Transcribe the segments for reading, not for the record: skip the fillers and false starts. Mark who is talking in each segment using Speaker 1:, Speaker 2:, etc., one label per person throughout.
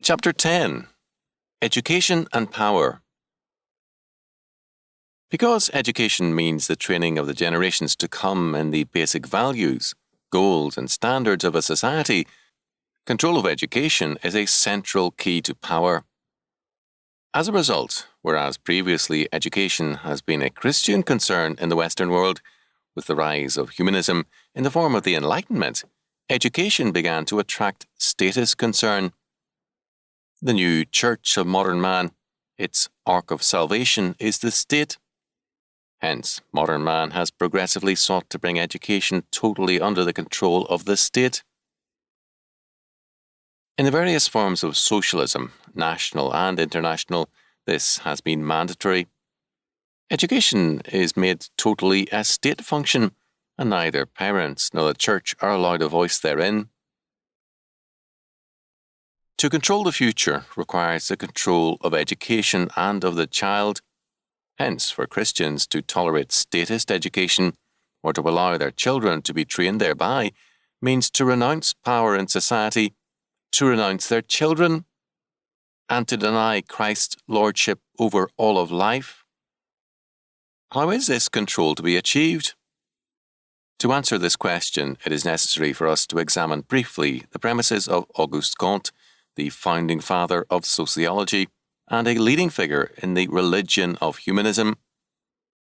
Speaker 1: Chapter 10. Education and Power. Because education means the training of the generations to come in the basic values, goals, and standards of a society, control of education is a central key to power. As a result, whereas previously education has been a Christian concern in the Western world, with the rise of humanism in the form of the Enlightenment, education began to attract status concern. The new church of modern man, its ark of salvation, is the state. Hence, modern man has progressively sought to bring education totally under the control of the state. In the various forms of socialism, national and international, this has been mandatory. Education is made totally a state function, and neither parents nor the church are allowed a voice therein. To control the future requires the control of education and of the child. Hence, for Christians to tolerate statist education, or to allow their children to be trained thereby, means to renounce power in society, to renounce their children, and to deny Christ's lordship over all of life. How is this control to be achieved? To answer this question, it is necessary for us to examine briefly the premises of Auguste Comte, the founding father of sociology, and a leading figure in the religion of humanism.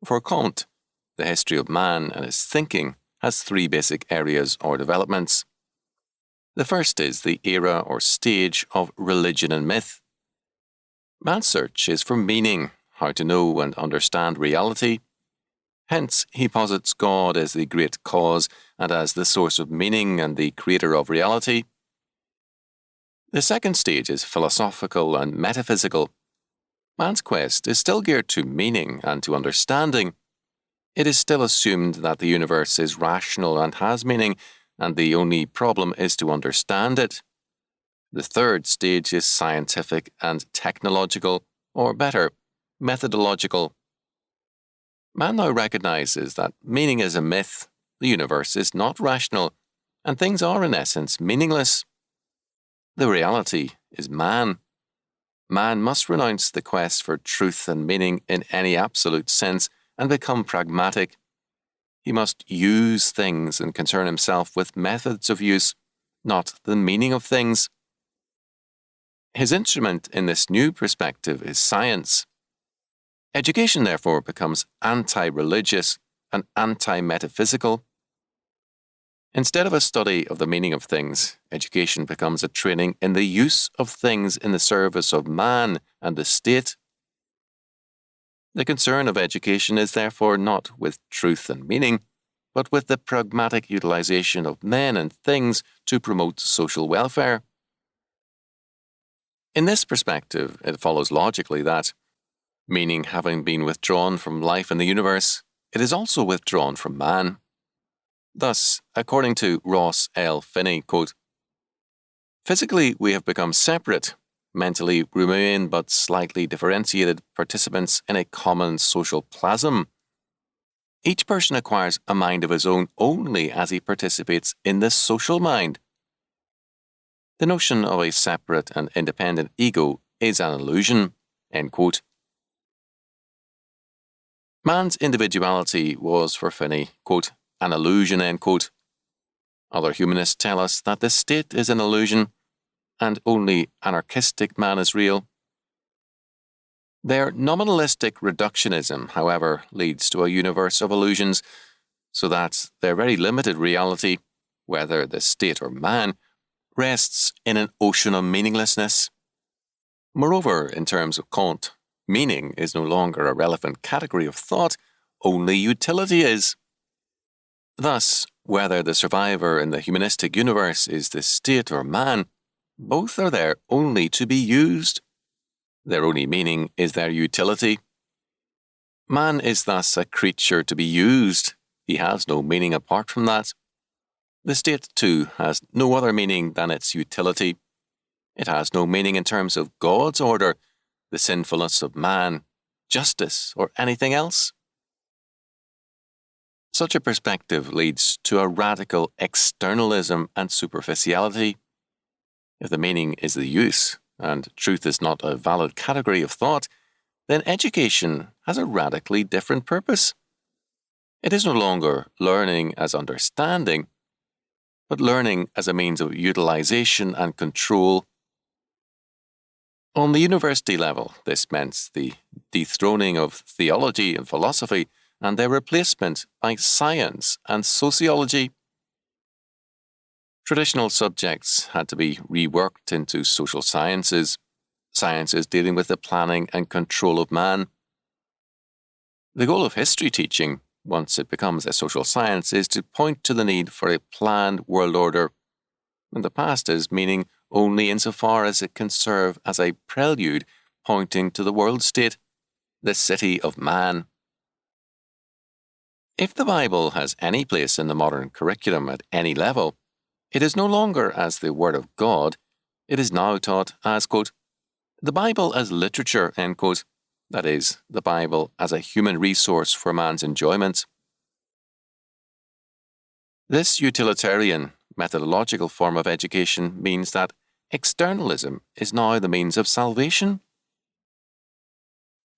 Speaker 1: For Comte, the history of man and his thinking has three basic areas or developments. The first is the era or stage of religion and myth. Man's search is for meaning, how to know and understand reality. Hence, he posits God as the great cause and as the source of meaning and the creator of reality. The second stage is philosophical and metaphysical. Man's quest is still geared to meaning and to understanding. It is still assumed that the universe is rational and has meaning, and the only problem is to understand it. The third stage is scientific and technological, or better, methodological. Man now recognizes that meaning is a myth, the universe is not rational, and things are in essence meaningless. The reality is man. Man must renounce the quest for truth and meaning in any absolute sense and become pragmatic. He must use things and concern himself with methods of use, not the meaning of things. His instrument in this new perspective is science. Education, therefore, becomes anti-religious and anti-metaphysical. Instead of a study of the meaning of things, education becomes a training in the use of things in the service of man and the state. The concern of education is therefore not with truth and meaning, but with the pragmatic utilization of men and things to promote social welfare. In this perspective, it follows logically that, meaning having been withdrawn from life in the universe, it is also withdrawn from man. Thus, according to Ross L. Finney, quote, physically we have become separate, mentally remain but slightly differentiated participants in a common social plasm. Each person acquires a mind of his own only as he participates in the social mind. The notion of a separate and independent ego is an illusion, end quote. Man's individuality was, for Finney, quote, an illusion, end quote. Other humanists tell us that the state is an illusion, and only anarchistic man is real. Their nominalistic reductionism, however, leads to a universe of illusions, so that their very limited reality, whether the state or man, rests in an ocean of meaninglessness. Moreover, in terms of Comte, meaning is no longer a relevant category of thought, only utility is. Thus, whether the survivor in the humanistic universe is the state or man, both are there only to be used. Their only meaning is their utility. Man is thus a creature to be used. He has no meaning apart from that. The state, too, has no other meaning than its utility. It has no meaning in terms of God's order, the sinfulness of man, justice, or anything else. Such a perspective leads to a radical externalism and superficiality. If the meaning is the use, and truth is not a valid category of thought, then education has a radically different purpose. It is no longer learning as understanding, but learning as a means of utilization and control. On the university level, this meant the dethroning of theology and philosophy and their replacement by science and sociology. Traditional subjects had to be reworked into social sciences, sciences dealing with the planning and control of man. The goal of history teaching, once it becomes a social science, is to point to the need for a planned world order, and the past is meaning only insofar as it can serve as a prelude pointing to the world state, the city of man. If the Bible has any place in the modern curriculum at any level, it is no longer as the Word of God. It is now taught as, quote, the Bible as literature, end quote. That is, the Bible as a human resource for man's enjoyment. This utilitarian, methodological form of education means that externalism is now the means of salvation.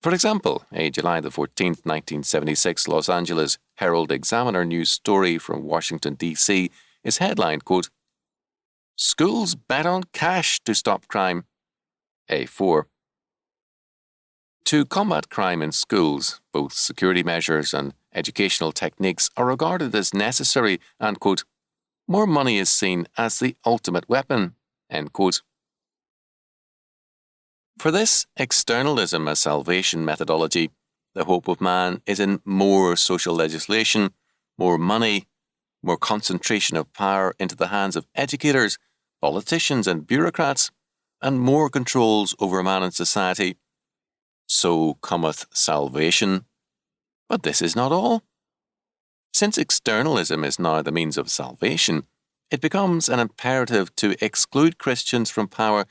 Speaker 1: For example, a July the 14th, 1976 Los Angeles Herald-Examiner news story from Washington, D.C. is headlined, quote, schools bet on cash to stop crime. A4. To combat crime in schools, both security measures and educational techniques are regarded as necessary and, quote, more money is seen as the ultimate weapon, end quote. For this externalism as salvation methodology, the hope of man is in more social legislation, more money, more concentration of power into the hands of educators, politicians and bureaucrats, and more controls over man and society. So cometh salvation. But this is not all. Since externalism is now the means of salvation, it becomes an imperative to exclude Christians from power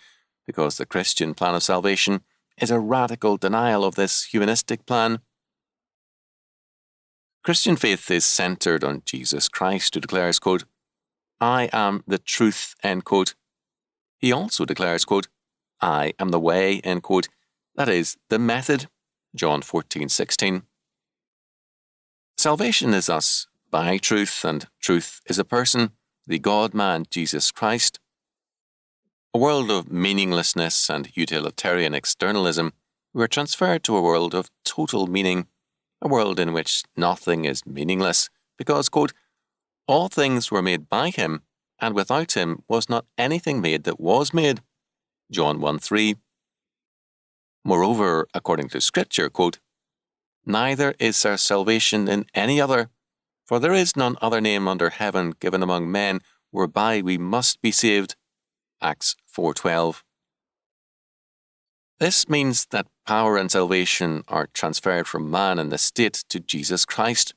Speaker 1: because the Christian plan of salvation is a radical denial of this humanistic plan. Christian faith is centered on Jesus Christ, who declares, quote, I am the truth, end quote. He also declares, quote, I am the way, end quote. That is, the method, John 14:16. Salvation is thus by truth, and truth is a person, the God-man Jesus Christ. A world of meaninglessness and utilitarian externalism, we are transferred to a world of total meaning, a world in which nothing is meaningless, because, quote, all things were made by him, and without him was not anything made that was made. John 1:3. Moreover, according to Scripture, quote, neither is there salvation in any other, for there is none other name under heaven given among men whereby we must be saved. Acts 4:12. This means that power and salvation are transferred from man and the state to Jesus Christ,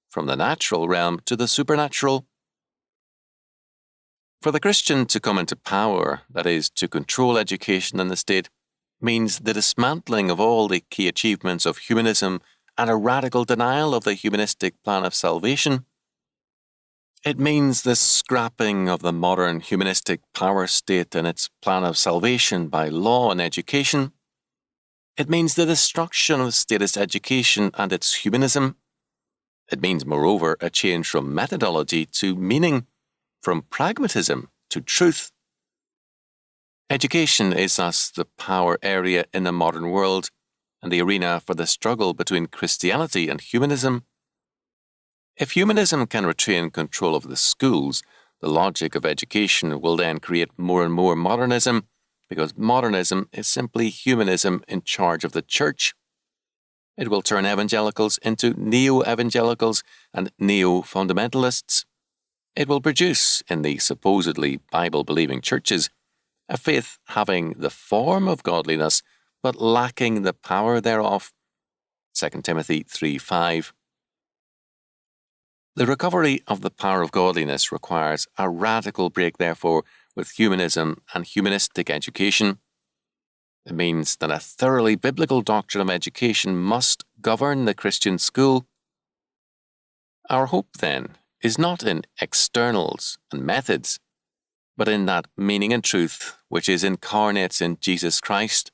Speaker 1: from the natural realm to the supernatural. For the Christian to come into power, that is, to control education and the state, means the dismantling of all the key achievements of humanism and a radical denial of the humanistic plan of salvation. It means the scrapping of the modern humanistic power state and its plan of salvation by law and education. It means the destruction of statist education and its humanism. It means, moreover, a change from methodology to meaning, from pragmatism to truth. Education is thus the power area in the modern world and the arena for the struggle between Christianity and humanism. If humanism can retain control of the schools, the logic of education will then create more and more modernism, because modernism is simply humanism in charge of the church. It will turn evangelicals into neo-evangelicals and neo-fundamentalists. It will produce, in the supposedly Bible-believing churches, a faith having the form of godliness, but lacking the power thereof. 2 Timothy 3:5. The recovery of the power of godliness requires a radical break, therefore, with humanism and humanistic education. It means that a thoroughly biblical doctrine of education must govern the Christian school. Our hope, then, is not in externals and methods, but in that meaning and truth which is incarnate in Jesus Christ,